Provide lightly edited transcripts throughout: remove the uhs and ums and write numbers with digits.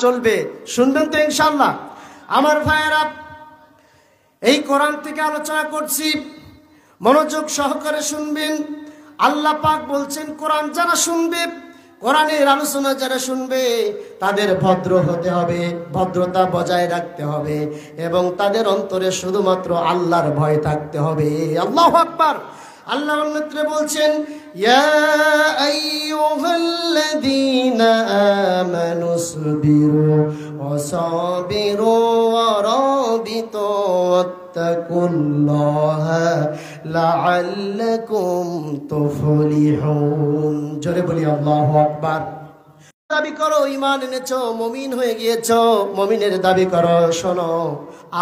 চলবে, শুনবেন তো ইনশাআল্লাহ? আমার ভাইয়েরা, এই কোরআন থেকে আলোচনা করছি, মনোযোগ সহকারে শুনবেন। আল্লাহ পাক বলছেন, কোরআন যারা শুনবে, কোরআনের আলোচনা যারা শুনবে, তাদের ভদ্র হতে হবে, ভদ্রতা বজায় রাখতে হবে, এবং তাদের অন্তরে শুধুমাত্র আল্লাহর ভয় থাকতে হবে। আল্লাহু আকবার। আল্লাহ অন্যত্রে বলছেন, ইয়া আইয়ুহাল্লাযীনা আমানুসবিরু ওয়াসাবিরু ওয়ারাবিতু ওয়াত্তাকুল্লাহা লাআল্লাকুম তুফলিহুন। জোরে বলি আল্লাহু আকবার। দাবি করো ঈমান এনেছো, মুমিন হয়ে গিয়েছো, মুমিনের দাবি করো। শোনো,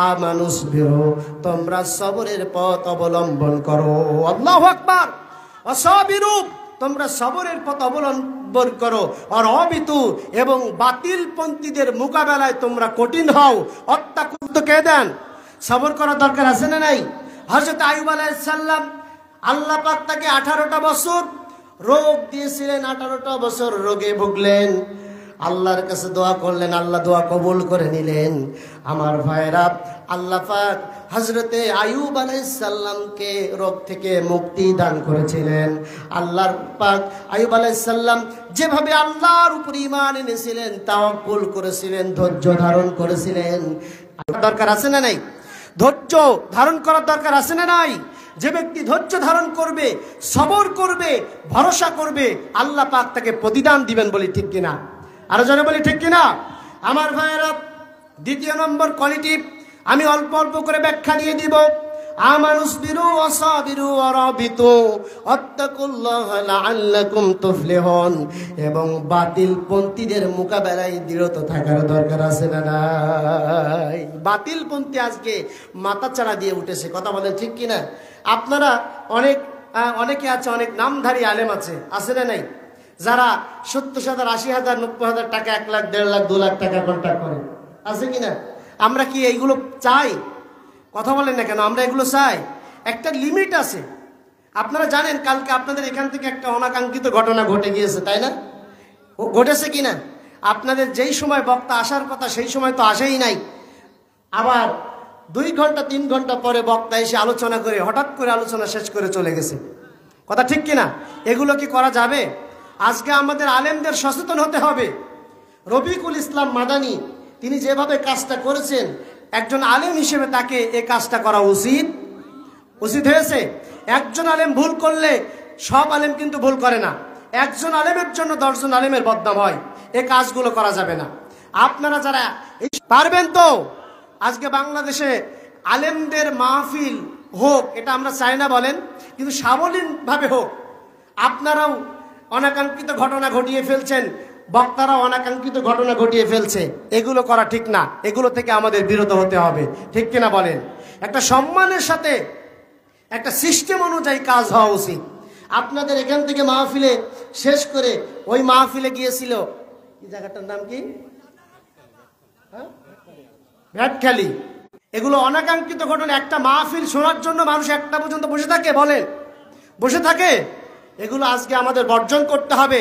আমানুসবিরু, তোমরা সবরের পথ অবলম্বন করো। আল্লাহু আকবার। ওয়াসাবিরু, তোমরা সবরের পথ অবলম্বন করো। আর অবিতু, এবং বাতিলপন্থীদের মোকাবেলায় তোমরা কঠিন হও। অত্যাকুত কে দেন? সবর করার দরকার আছে না নাই? হযরত আইয়ুব আলাইহিস সালাম, আল্লাহ পাক তাকে 18টা বছর রোগ দিয়েছিলেন, 18টা বছর রোগে ভুগলেন। আল্লাহর কাছে দোয়া করলেন, আল্লাহ দোয়া কবুল করে নিলেন। আমার ভাইরা, আল্লাহ পাক হযরতে আইয়ুব আলাইহিস সালামকে রোগ থেকে মুক্তি দান করেছিলেন। আল্লাহর পাক আইয়ুব আলাইহিস সালাম যেভাবে আল্লাহর উপর ঈমান এনেছিলেন, তাওয়াক্কুল করেছিলেন, ধৈর্য ধারণ করেছিলেন, দরকার আছে না নাই? ধৈর্য ধারণ করার দরকার আছে না নাই? যে ব্যক্তি ধৈর্য ধারণ করবে, সবর করবে, ভরসা করবে, আল্লাহ পাক তাকে প্রতিদান দিবেন। বলি ঠিক কিনা? আরো জনে বলি ঠিক কিনা? আমার ভাইয়েরা, দ্বিতীয় নম্বর কোয়ালিটি আমি অল্প অল্প করে ব্যাখ্যা দিয়ে দিব। আমানুসবিরু ওয়াসাবিরু ওয়ারাবিতু ওয়াত্তাকুল্লাহা লাআল্লাকুম তুফলিহুন, এবং বাতিলপন্থীদের মোকাবেলায় দৃঢ়তা থাকার দরকার আছে না নাই? বাতিলপন্থী আজকে মাথাচাড়া দিয়ে উঠেছে, কথা বলেন ঠিক কিনা? আপনারা অনেকে আছে, অনেক নামধারী আলেম আছে না নাই? যারা 70,000, 80,000, 90,000 টাকা, 1 লাখ, 1.5 লাখ, 2 লাখ টাকা কন্ট্রাক্ট করে, আছে কিনা? আমরা কি এইগুলো চাই? কথা বলেন না কেন? আমরা এগুলো চাই? একটা লিমিট আছে। আপনারা জানেন, কালকে আপনাদের এখান থেকে একটা অনাকাঙ্ক্ষিত ঘটনা ঘটে গিয়েছে, তাই না? ঘটেছে কিনা? আপনাদের যেই সময় বক্তা আসার কথা, সেই সময় তো আসেই নাই। আবার 2 ঘন্টা 3 ঘন্টা পরে বক্তা এসে আলোচনা করে হঠাৎ করে আলোচনা শেষ করে চলে গেছে। কথা ঠিক কিনা? এগুলো কি করা যাবে? আজকে আমাদের আলেমদের সচেতন হতে হবে। রফিকুল ইসলাম মাদানী তিনি যেভাবে কাজটা করেছেন, একজন আলেম হিসেবে তাকে এই কাজটা করা উচিত হয়েছে। একজন আলেম ভুল করলে সব আলেম কিন্তু ভুল করে না। একজন আলেমের জন্য 10 জন আলেমের বদনাম হয়। এই কাজগুলো করা যাবে না। আপনারা যারা পারবেন তো, আজকে বাংলাদেশে আলেমদের মাহফিল হোক, এটা আমরা চাই না বলেন, কিন্তু সাবলীলভাবে হোক। আপনারাও অনাকাঙ্ক্ষিত ঘটনা ঘটিয়ে ফেলছেন, বক্তারাও অনাকাঙ্ক্ষিত ঘটনা ঘটিয়ে ফেলছে। এগুলো করা ঠিক না। এগুলো থেকে আমাদের বিরত হতে হবে, ঠিক কিনা বলেন? একটা সম্মানের সাথে, একটা সিস্টেম অনুযায়ী কাজ হওয়া উচিত। আপনাদের এখান থেকে মাহফিলে শেষ করে ওই মাহফিলে গিয়েছিল, এই জায়গাটার নাম কি? ভ্যাটখালি। এগুলো অনাকাঙ্ক্ষিত ঘটনা। একটা মাহফিল শোনার জন্য মানুষ 1টা পর্যন্ত বসে থাকে, বলেন? বসে থাকে? এগুলো আজকে আমাদের বর্জন করতে হবে।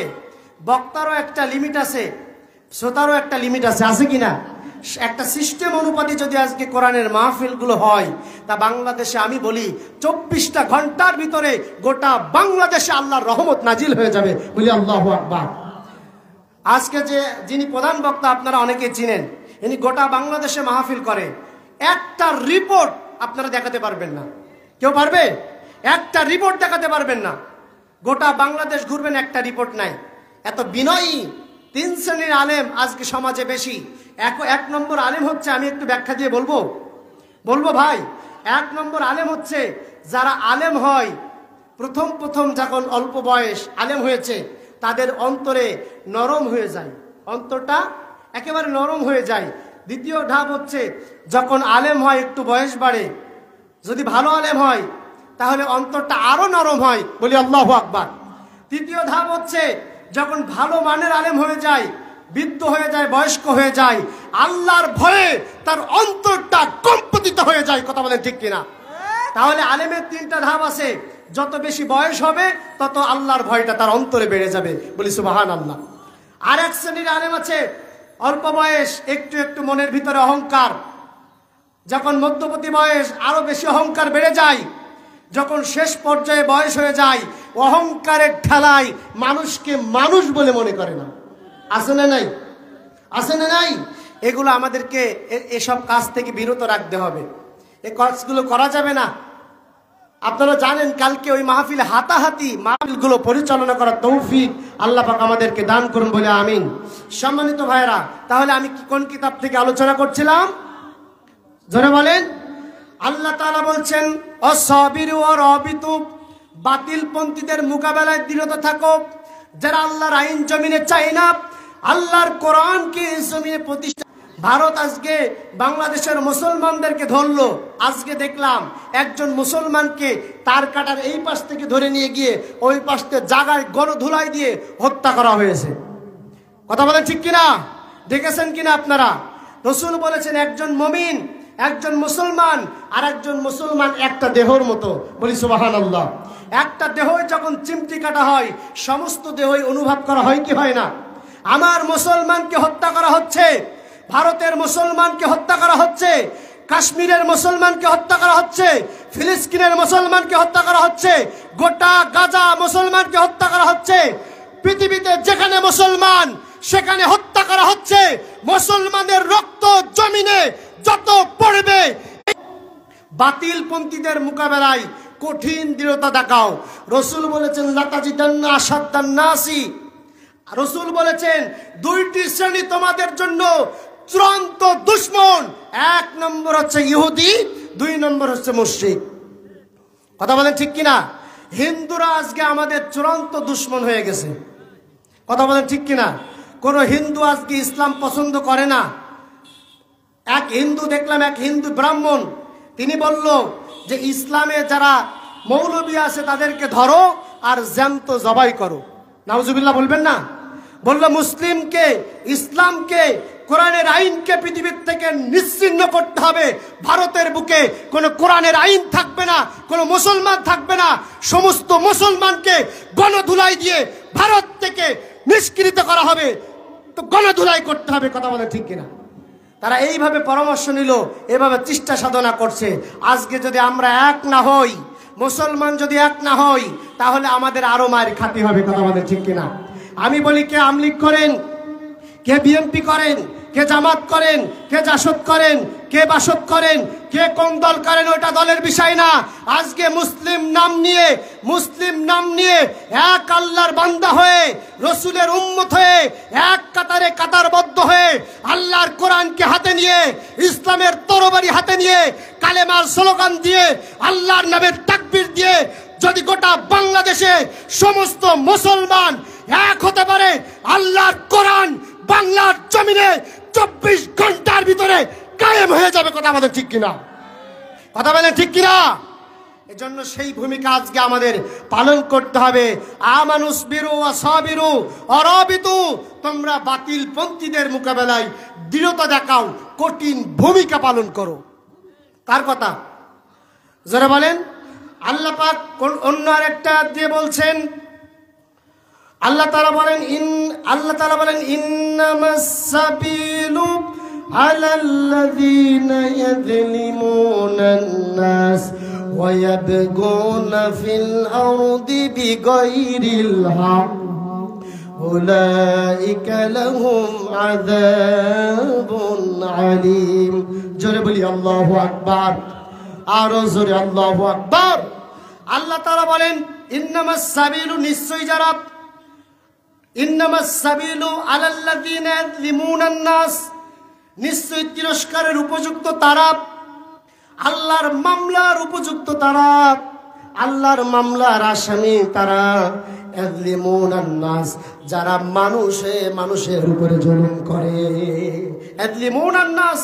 বক্তারও একটা লিমিট আছে, শ্রোতারও একটা লিমিট আছে কিনা? একটা সিস্টেম অনুপাতে যদি আজকে কোরআনের মাহফিলগুলো হয়, তা বাংলাদেশে আমি বলি 24টা ঘন্টার ভিতরে গোটা বাংলাদেশে আল্লাহর রহমত নাজিল হয়ে যাবে। বলি আল্লাহু আকবার। আজকে যিনি প্রধান বক্তা আপনারা অনেকে চিনেন, ইনি গোটা বাংলাদেশে মাহফিল করে। একটা রিপোর্ট আপনারা দেখাতে পারবেন না। কেউ পারবে? একটা রিপোর্ট দেখাতে পারবেন না। গোটা বাংলাদেশ ঘুরবেন, একটা রিপোর্ট নাই। এত বিনয়ী 3 শ্রেণীর আলেম আজকে সমাজে বেশি। 1 নম্বর আলেম হচ্ছে, আমি একটু ব্যাখ্যা দিয়ে বলবো ভাই। 1 নম্বর আলেম হচ্ছে যারা আলেম হয়, প্রথম যখন অল্প বয়স আলেম হয়েছে, তাদের অন্তরে নরম হয়ে যায়, অন্তরটা একেবারে নরম হয়ে যায়। দ্বিতীয় ধাপ হচ্ছে যখন আলেম হয়, একটু বয়স বাড়ে, যদি ভালো আলেম হয় তাহলে অন্তরটা আরো নরম হয়। বলি আল্লাহু আকবার। তৃতীয় ধাপ হচ্ছে যখন ভালো মানের আলেম হয়ে যায়, বৃদ্ধ হয়ে যায়, বয়স্ক হয়ে যায়, আল্লাহর ভয়ে তার অন্তরটা কম্পিত হয়ে যায়। কথা বলেন ঠিক কিনা? তাহলে আলেমের 3টা ধাপ আছে। যত বেশি বয়স হবে তত আল্লাহর ভয়টা তার অন্তরে বেড়ে যাবে। বলি সুবহানাল্লাহ। আর 1 শ্রেণীর আলেম আছে, অল্প বয়স একটু একটু মনের ভিতরে অহংকার, যখন মধ্যবর্তী বয়স আরো বেশি অহংকার বেড়ে যায়, যখন শেষ পর্যায়ে বয়স হয়ে যায় অহংকারের ঠেলায় মানুষকে মানুষ বলে মনে করে না। আছে না নাই? আছে না নাই? এগুলো আমাদেরকে এসব কাজ থেকে বিরত রাখতে হবে। এই কাজগুলো করা যাবে না। আপনারা জানেন কালকে ওই মাহফিল হাতাহাতি মাহফিলগুলো পরিচালনা করার তৌফিক আল্লাহ পাক আমাদেরকে দান করুন বলে আমিন। সম্মানিত ভাইরা, তাহলে আমি কোন কিতাব থেকে আলোচনা করছিলাম জোরে বলেন। আল্লাহ তাআলা বলছেন অসাবিরু ওয়া রাবিতু, বাতিলপন্থীদের মোকাবেলায় দৃঢ় থাকো। যারা আল্লাহর আইন জমিনে চায় না, আল্লাহর কোরআনকে জমিনে প্রতিষ্ঠা। ভারত আজকে বাংলাদেশের মুসলমানদেরকে ধরলো। আজকে দেখলাম একজন মুসলমানকে তার কাটার এই পাশ থেকে ধরে নিয়ে গিয়ে ওই পাশ থেকে জায়গায় গণধুলাই দিয়ে হত্যা করা হয়েছে। কথা বলেন ঠিক কিনা? দেখেছেন কিনা আপনারা? রাসূল বলেছেন একজন মুমিন, একজন মুসলমান আর একজন মুসলমান একটা দেহর মতো। বলি সুবহানাল্লাহ। একটা দেহ যখন চিমটি কাটা হয় সমস্ত দেহই অনুভব করা হয় কি হয় না? আমার মুসলমানকে হত্যা করা হচ্ছে, ভারতের মুসলমানকে হত্যা করা হচ্ছে, কাশ্মীরের মুসলমানকে হত্যা করা হচ্ছে, ফিলিস্তিনের মুসলমানকে হত্যা করা হচ্ছে, গোটা গাজা মুসলমানকে হত্যা করা হচ্ছে। পৃথিবীতে যেখানে মুসলমান সেখানে হত্যা করা হচ্ছে। মুসলমানের রক্ত জমিনে যত পড়বে, বাতিলপন্থীদের মোকাবেলায় কঠিন দৃঢ়তা দেখাও। রাসূল বলেছেন লাতাজিদান্না আশাদ্দান নাসি, রাসূল বলেছেন দুইটি শ্রেণী তোমাদের জন্য চূড়ান্ত দুশমন। এক নম্বর হচ্ছে ইহুদি, দুই নম্বর হচ্ছে মুশরিক। কথা বলেন ঠিক কিনা? হিন্দুরা আজকে আমাদের চূড়ান্ত দুশমন হয়ে গেছে। কথা বলেন ঠিক কিনা? কোন হিন্দু আজকে ইসলাম পছন্দ করে না। এক হিন্দু দেখলাম, এক হিন্দু ব্রাহ্মণ, তিনি বলল যে ইসলামে যারা মৌলবী আছে তাদেরকে ধরো আর জ্যান্ত জবাই করো। নাউজুবিল্লাহ বলবেন না? বলল মুসলিমকে, ইসলামকে, কোরআনের আইনকে পৃথিবীর থেকে নিশ্চিহ্ন করতে হবে। ভারতের বুকে কোনো কোরআনের আইন থাকবে না, কোনো মুসলমান থাকবে না। সমস্ত মুসলমানকে গণধুলাই দিয়ে ভারত থেকে নিষ্কৃত করা হবে। তো গণধুলাই করতে হবে। কথা বলে ঠিক কিনা? তারা এইভাবে পরামর্শ নিল, এভাবে চেষ্টা সাধনা করছে। আজকে যদি আমরা এক না হই, মুসলমান যদি এক না হই, তাহলে আমাদের আরো মায়ের খাতি হবে। কথা বলে ঠিক কিনা? আমি বলি কে আমলিগ করেন, কে বিএনপি করেন, কে জামাত করেন, কে জাসদ করেন, কে বাসদ করেন, কে কোন দল করেন, ওটা দলের বিষয় না। আজকে মুসলিম নাম নিয়ে এক আল্লাহর বান্দা হয়ে, রসুলের উম্মত হয়ে, এক কাতারে কাতারবদ্ধ হয়ে, আল্লাহর কোরআনকে হাতে নিয়ে, ইসলামের তরবারি হাতে নিয়ে, কালেমার স্লোগান দিয়ে, আল্লাহর নামের তাকবীর দিয়ে যদি গোটা বাংলাদেশে সমস্ত মুসলমান এক হতে পারে, আল্লাহর কোরআন বাংলার জমিনে 24 ঘন্টার ভিতরে কায়েম হয়ে যাবে। কথা বলেন ঠিক কিনা? কথা বলেন ঠিক কিনা? এজন্য সেই ভূমিকা আজকে আমাদের পালন করতে হবে। আমানুসবিরু ওয়া সাবিরু ওয়া রাবিতু, তোমরা বাতিলপন্থীদের মোকাবেলায় দৃঢ়তা দেখাও, কঠিন ভূমিকা পালন করো। কার কথা? যারা বলেন আল্লাহ পাক অন্য আরেকটা দিয়ে বলছেন, আল্লাহ তাআলা বলেন ইন্নামাস সাবিলু আলাল্লাযীনা ইয়াযলিমুনান নাস ওয়া ইয়াবগুনা ফিল আরদি বিগাইরিল হক উলাইকা লাহুম আযাবুন আলীম। জোরে বলি আল্লাহু আকবার, আরো জোরে আল্লাহু আকবার। আল্লাহ তাআলা বলেন ইন্নামাস সাবিলু, নিশ্চয়ই যারা, ইন্নামাস সাবিলু আলাল্লাযীনা ইয়াযলিমুনান নাস, নিশ্চয়ই তিরস্কারের উপযুক্ত তারা, আল্লাহর মামলার উপযুক্ত তারা, আল্লাহর মামলার আসামি তারা। ইয়াযলিমুনান নাস, যারা মানুষের উপরে জুলুম করে। ইয়াযলিমুনান নাস,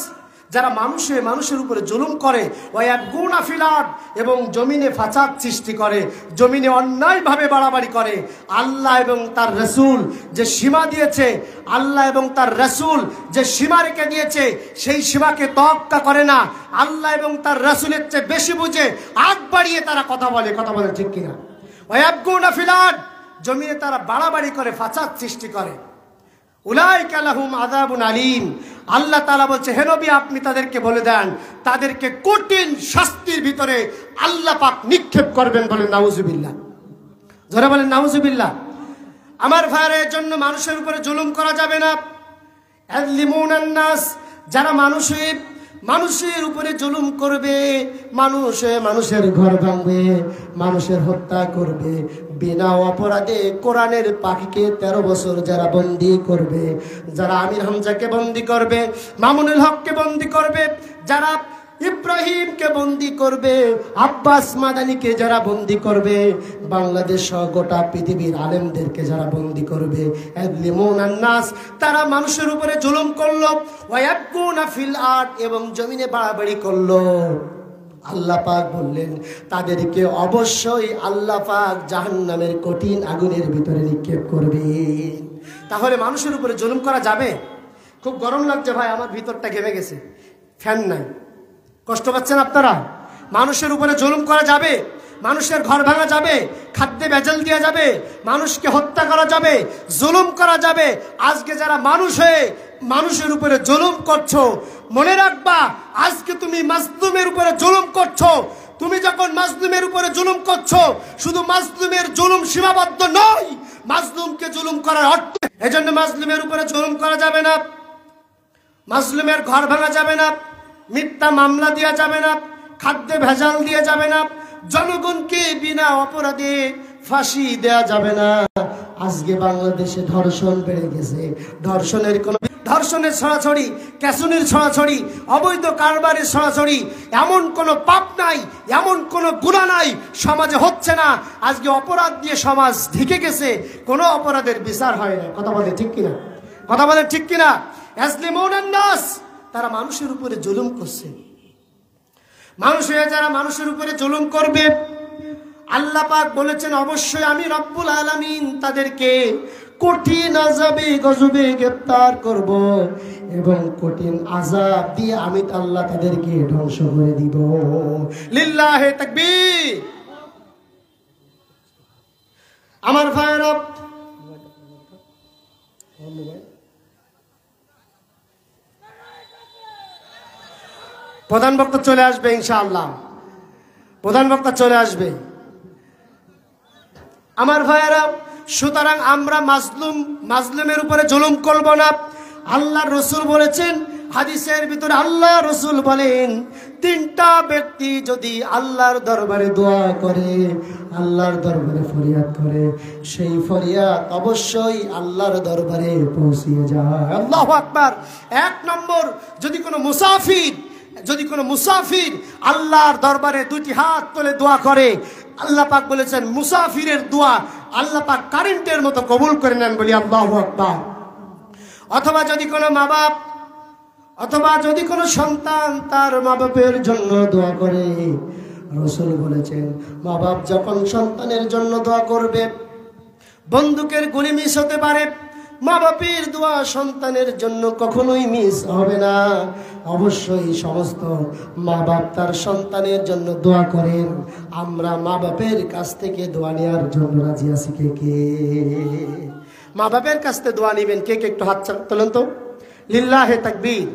যারা মানুষের উপরে জুলুম করে। ওয়ায়াবগুনা ফিল আরদ, এবং জমিনে ফাসাদ সৃষ্টি করে, জমিনে অন্যায়ভাবে বাড়াবাড়ি করে। আল্লাহ এবং তার রাসূল যে সীমা দিয়েছে, আল্লাহ এবং তার রাসূল যে সীমা রেখে দিয়েছে, সেই সীমাকে তোয়াক্কা করে না। আল্লাহ এবং তার রাসূলের চেয়ে বেশি বুঝে আগ বাড়িয়ে তারা কথা বলে। কথা বলে ঠিক কিনা? ওয়ায়াবগুনা ফিল আরদ, জমিনে তারা বাড়াবাড়ি করে, ফাসাদ সৃষ্টি করে। উলাইকা লাহুম আযাবুন আলীম। আল্লাহ তাআলা বলছে, হে নবী আপনি তাদেরকে বলে দেন তাদেরকে কঠিন শাস্তির ভিতরে আল্লাহ পাক নিক্ষেপ করবেন। বলেন নাউজুবিল্লাহ, জোরে বলেন নাউজুবিল্লাহ। আমার ভাইয়ের জন্য মানুষের উপরে জুলুম করা যাবে না। ইয়াযলিমুনান নাস, যারা মানুষের উপরে জুলুম করবে, মানুষের ঘর ভাঙবে, মানুষের হত্যা করবে, বিনা অপরাধে কোরআনের পাখিকে 13 বছর যারা বন্দী করবে, যারা আমির হামজাকে বন্দী করবে, মামুনুল হককে বন্দী করবে, যারা ইব্রাহিমকে বন্দী করবে, আব্বাস মাদানিকে যারা বন্দী করবে, বাংলাদেশ সহ গোটা পৃথিবীর আলেমদেরকে যারা বন্দী করবে, ইয়াযলিমুনান নাস, তারা মানুষের উপরে জুলুম করলো, ওয়ায়াবগুনা ফিল আরদ, এবং জমিনে বাড়াবাড়ি করলো। আল্লাহ পাক বললেন তাদেরকে অবশ্যই আল্লাহ পাক জাহান্নামের কঠিন আগুনের ভিতরে নিক্ষেপ করবেন। তাহলে মানুষের উপরে জুলুম করা যাবে? খুব গরম লাগছে ভাই, আমার ভিতরটা ঘেমে গেছে, ফ্যান নাই, কষ্ট পাচ্ছেন আপনারা? মানুষের উপরে জুলুম করা যাবে? মানুষের ঘর ভাঙা যাবে, খাদ্যে ভেজাল দেওয়া যাবে, মানুষকে হত্যা করা যাবে, জুলুম করা যাবে। আজকে যারা মানুষ হয়ে মানুষের উপরে জুলুম করছো, মনে রাখবা আজকে তুমি মাজলুমের উপরে জুলুম করছো। তুমি যখন মাজলুমের উপরে জুলুম করছো, শুধু মাজলুমের জুলুম সীমাবদ্ধ নয়, মাজলুমকে জুলুম করার অর্থ। এজন্য মাজলুমের উপরে জুলুম করা যাবে না, মাজলুমের ঘর ভাঙা যাবে না, মিথ্যা মামলা দেওয়া যাবে না, খাদ্যে ভেজাল দিয়ে যাবে না, জনগণকে বিনা অপরাধে ফাঁসি দেয়া যাবে না। আজকে বাংলাদেশে ধর্ষণ বেড়ে গেছে, ধর্ষণের ছড়াছড়ি, ক্যাসুনির ছড়াছড়ি, অবৈধ কারবারের ছড়াছড়ি, এমন কোনো পাপ নাই, এমন কোনো গুনাহ নাই সমাজে হচ্ছে না। আজকে অপরাধ দিয়ে সমাজ ঢেকে গেছে, কোনো অপরাধের বিচার হয় না। কথা বলে ঠিক কিনা? কথা বলে ঠিক কিনা? ইয়াযলিমুনান নাস, তারা মানুষের উপরে জুলুম করছে। যারা মানুষের উপরে জুলুম করবে, আল্লাহ পাক বলেছেন অবশ্যই আমি রব্বুল আলামিন তাদেরকে কঠিন আযাবে গজবে গ্রেফতার করব, এবং কঠিন আযাব দিয়ে আমি আল্লাহ তাদেরকে ধ্বংস করে দিব। লিল্লাহি তাকবীর। আমার ভাইরা, প্রধান বক্তা চলে আসবে ইনশাআল্লাহ, প্রধান বক্তা চলে আসবে। আমার ভাইয়েরা, সুতরাং আমরা মাজলুমের উপরে জুলুম করব না। আল্লাহর রাসূল বলেছেন, হাদিসের ভিতরে আল্লাহ রাসূল বলেন, 3টা ব্যক্তি যদি আল্লাহর দরবারে দোয়া করে, আল্লাহর দরবারে ফরিয়াদ করে, সেই ফরিয়াদ অবশ্যই আল্লাহর দরবারে পৌঁছিয়ে যায়। আল্লাহু আকবার। 1 নম্বর, যদি কোনো মুসাফির আল্লাহর দরবারে 2টি হাত তুলে দোয়া করে, আল্লাহ পাক বলেছেন মুসাফিরের দোয়া আল্লাহ পাক কারেন্টের মতো কবুল করে নেন, বলি আল্লাহু আকবার। অথবা যদি কোনো সন্তান তার মা বাপের জন্য দোয়া করে, রাসূল বলেছেন মা বাপ যখন সন্তানের জন্য দোয়া করবে, বন্দুকের গুলি মিস হতে পারে, মা বাপের দোয়া সন্তানের জন্য কখনোই মিস হবে না। অবশ্যই সমস্ত মা বাপ তার সন্তানের জন্য দোয়া করেন। আমরা মা বাপের কাছ থেকে দোয়া নেওয়ার জন্য রাজি আছি? কে মা বাপের কাছ থেকে দোয়া নেবেন? কে একটু হাত তোলেন তো। লিল্লাহে তাকবীর,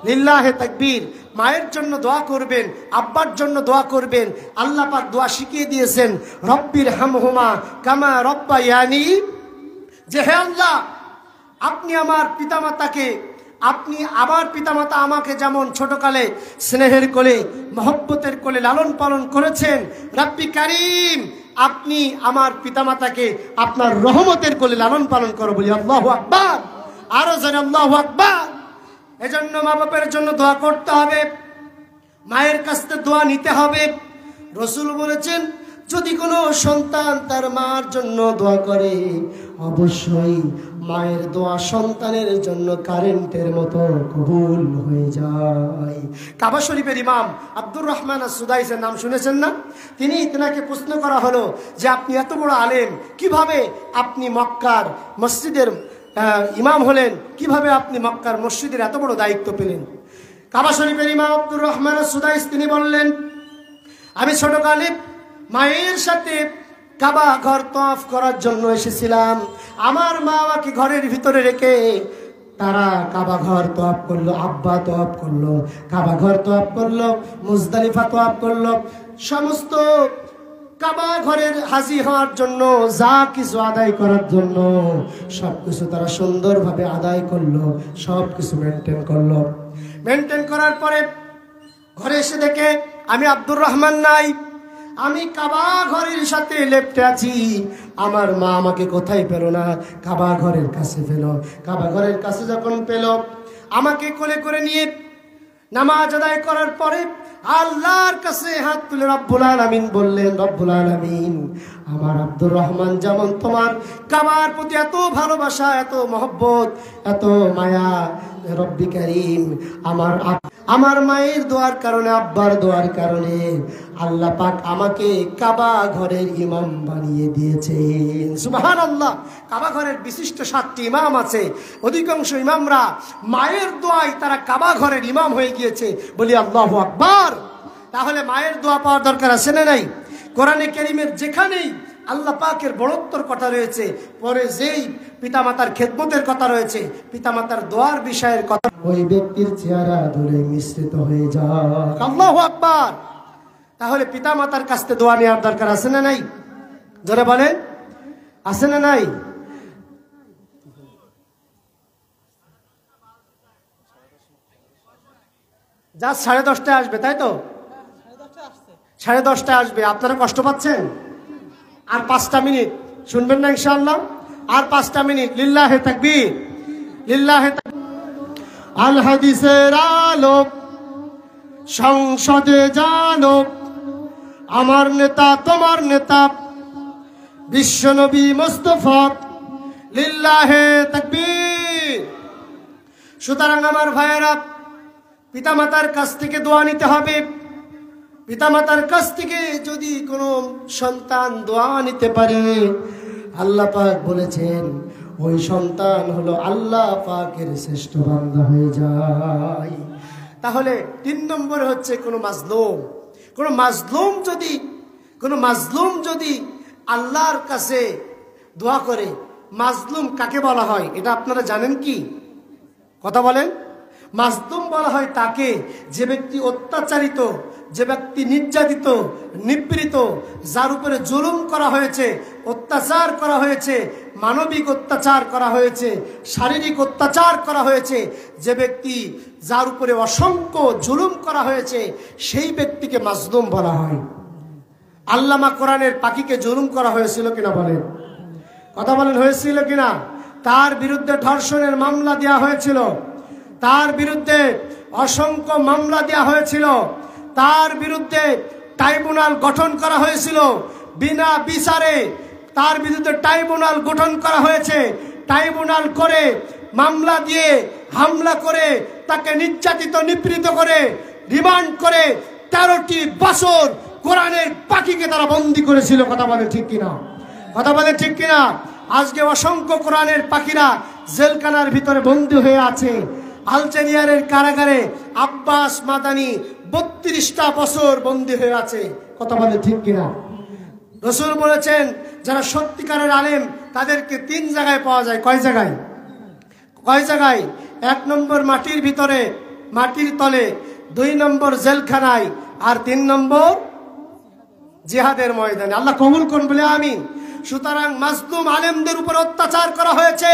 লিল্লাহে তাকবীর। মায়ের জন্য দোয়া করবেন, আব্বার জন্য দোয়া করবেন। আল্লাহ পাক দোয়া শিখিয়ে দিয়েছেন, রব্বির হামহুমা কামা রব্বায়ানি, যে হে আল্লাহ আপনি আমার পিতামাতা আমাকে যেমন ছোটকালে স্নেহের কোলে মহব্বতের কোলে লালন পালন করেছেন, রব্বি কারীম আপনি আমার পিতামাতাকে আপনার রহমতের কোলে লালন পালন করো, বলি আল্লাহু আকবার। আরো জোরে আল্লাহু আকবার। এজন্য মা বাপের জন্য দোয়া করতে হবে, মায়ের কাছ থেকে দোয়া নিতে হবে। রাসূল বলেছেন যদি কোনো সন্তান তার মার জন্য দোয়া করে, অবশ্যই মায়ের দোয়া সন্তানের জন্য কারেন্টের মতো কবুল হয়ে যায়। কাবা শরীফের ইমাম আব্দুর রহমান আস-সুদাইসের নাম শুনেছেন না? তিনাকে প্রশ্ন করা হলো যে আপনি এত বড় আলেম, কিভাবে আপনি মক্কার মসজিদের ইমাম হলেন, কিভাবে আপনি মক্কার মসজিদের এত বড় দায়িত্ব পেলেন? কাবা শরীফের ইমাম আব্দুর রহমান আস-সুদাইস তিনি বললেন, আমি ছোটকালে মায়ের সাথে কাবা ঘর তওয়াফ করার জন্য এসেছিলাম। আমার মা আমাকে ঘরের ভিতরে রেখে তারা কাবা ঘর তওয়াফ করলো, আব্বা তওয়াফ করলো, কাবা ঘর তওয়াফ করলো, মুজদালিফা তওয়াফ করলো। সমস্ত কাবা ঘরের হাজির হওয়ার জন্য, যা কিছু আদায় করার জন্য সবকিছু তারা সুন্দরভাবে আদায় করলো, সবকিছু মেনটেন করলো। মেনটেন করার পরে ঘরে এসে দেখে আমি আব্দুর রহমান নাই, আমি কাবা ঘরের সাথে লেপ্টে আছি। আমার মা আমাকে কোথায় পেল না, কাবা ঘরের কাছে পেল। কাবা ঘরের কাছে যখন পেল, আমাকে কোলে করে নিয়ে নামাজ আদায় করার পরে আল্লাহর কাছে হাত তুলে রব্বুল আলামিন বললেন, রব্বুল আলামিন, আমার আব্দুর রহমান যেমন তোমার কাবার প্রতি এত ভালোবাসা, এত মহব্বত, এত মায়া, রব্বি কারীম, আমার মায়ের দোয়ার কারণে, আব্বার দোয়ার কারণে আল্লাহ পাক আমাকে কাবা ঘরের ইমাম বানিয়ে দিয়েছেন। সুবহানাল্লাহ। কাবা ঘরের বিশিষ্ট 7টি ইমাম আছে, অধিকাংশ ইমামরা মায়ের দোয়ায় তারা কাবা ঘরের ইমাম হয়ে গিয়েছে। বলি আল্লাহু আকবার। তাহলে মায়ের দোয়া পাওয়ার দরকার আছে না নাই? কোরআনে কারীমের যেখানেই আল্লাহ পাকের বড়ত্বর কথা রয়েছে, পরে যেই পিতামাতার খেদমতের কথা রয়েছে, পিতামাতার দোয়ার বিষয়ের কথা, ওই ব্যক্তির চেহারা ধরে মিশ্রিত হয়ে যায়। আল্লাহু আকবার। তাহলে পিতামাতার কাছ থেকে দোয়া নেওয়ার দরকার আছে না নাই? জোরে বলেন, আছে না নাই? যা 10:30টায় আসবে, তাই তো? 10:30টায় আসবে। আপনারা কষ্ট পাচ্ছেন? আর 5টা মিনিট শুনবেন না ইনশাআল্লাহ? আর 5টা মিনিট। লিল্লাহে তাকবীর, লিল্লাহে তাকবীর। আল হাদিসের আলো সংসদে জানো, আমার নেতা তোমার নেতা বিশ্বনবী মুস্তাফা, লিল্লাহে তাকবীর। সুতরাং আমার ভাইয়েরা, পিতামাতার কাছ থেকে দোয়া নিতে হবে। পিতামাতার কাছ থেকে যদি কোনো সন্তান দোয়া নিতে পারে, আল্লাহ পাক বলেছেন ওই সন্তান হলো আল্লাহ পাকের শ্রেষ্ঠ বান্দা হয়ে যায়। তাহলে 3 নম্বর হচ্ছে কোনো মাজলুম যদি আল্লাহর কাছে দোয়া করে, মাজলুম কাকে বলা হয় এটা আপনারা জানেন কি? কথা বলেন। মাজলুম বলা হয় তাকে, যে ব্যক্তি অত্যাচারিত, যে ব্যক্তি নির্যাতিত, নিপীড়িত, যার উপরে জুলুম করা হয়েছে, অত্যাচার করা হয়েছে, মানবিক অত্যাচার করা হয়েছে, শারীরিক অত্যাচার করা হয়েছে, যে ব্যক্তি যার উপরে অসংখ্য জুলুম করা হয়েছে, সেই ব্যক্তিকে মাজলুম বলা হয়। আল্লামা কোরআনের পাখিকে জুলুম করা হয়েছিল কিনা বলেন? কথা বলেন, হয়েছিল কিনা? তার বিরুদ্ধে ধর্ষণের মামলা দেওয়া হয়েছিল, তার বিরুদ্ধে অসংখ্য মামলা দেওয়া হয়েছিল, তার বিরুদ্ধে ট্রাইব্যুনাল গঠন করা হয়েছিল, বিনা বিচারে তার বিরুদ্ধে ট্রাইব্যুনাল গঠন করা হয়েছে। ট্রাইব্যুনাল করে মামলা দিয়ে হামলা করে তাকে নির্যাতিত, নিপীড়িত করে, রিমান্ড করে 13টি বছর কোরআনের পাখিকে তারা বন্দী করেছিল। কথা বলে ঠিক কিনা? কথা বলে ঠিক কিনা? আজকে অসংখ্য কোরআনের পাখিরা জেলখানার ভিতরে বন্দী হয়ে আছে। আলজেরিয়ার কারাগারে আব্বাস মাদানি 32টা বছর বন্দী হয়ে আছে। কথা বলে ঠিক কিনা? রাসূল বলেছেন যারা সত্যিকারের আলেম তাদেরকে 3 জায়গায় পাওয়া যায়। কয় জায়গায়? 1 নম্বর মাটির ভিতরে, মাটির তলে, 2 নম্বর জেলখানায়, আর 3 নম্বর জিহাদের ময়দানে। আল্লাহ কবুল করুন বলে আমিন। সুতরাং মাজলুম আলেমদের উপর অত্যাচার করা হয়েছে।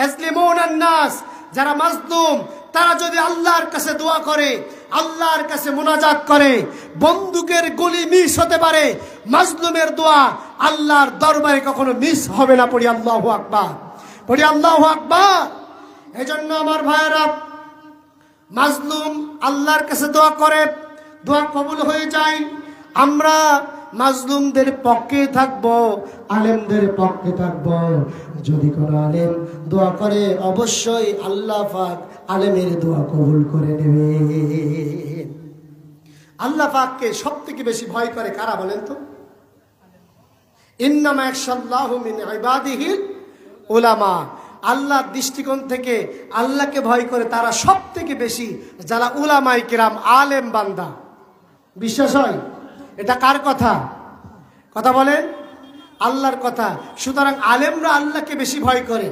আজলিমুনান নাস, যারা মাজলুম তারা যদি আল্লাহর কাছে দোয়া করে, আল্লাহর কাছে মুনাজাত করে, বন্দুকের গুলি মিস হতে পারে, মাজলুমের দোয়া আল্লাহর দরবারে কখনো মিস হবে না। পড়ি আল্লাহু আকবার, পড়ি আল্লাহু আকবার। এজন্য আমার ভাইয়েরা, মাজলুম আল্লাহর কাছে দোয়া করে, দোয়া কবুল হয়ে যায়। আমরা মাজলুমদের পক্ষে থাকবো, আলেমদের পক্ষে থাকবো। যদি কোনো আলেম দোয়া করে, অবশ্যই আল্লাহ পাক আলেমের দোয়া কবুল করে নেবে। আল্লাহ পাককে সবথেকে বেশি ভয় করে কারা বলেন তো? ইন্নামা ইয়াখশাল্লাহু মিন ইবাদিহিল উলামা। আল্লাহর দৃষ্টিকোণ থেকে আল্লাহকে ভয় করে তারা সবথেকে বেশি যারা উলামায়ে কিরাম, আলেম বান্দা। বিশ্বাস হয়? এটা কার কথা? কথা বলেন। আল্লাহর কথা। সুতরাং আলেমরা আল্লাহকে বেশি ভয় করে,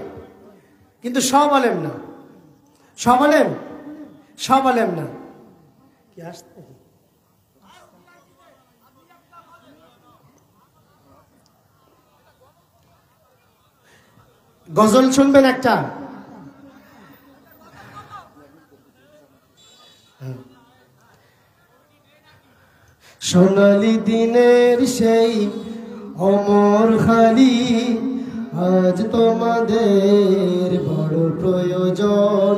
কিন্তু সব আলেম না, সব আলেম না। কি আসতে গজল শুনবেন একটা? সোনালি দিনের সেই অমর খালি, আজ তোমাদের বড় প্রয়োজন।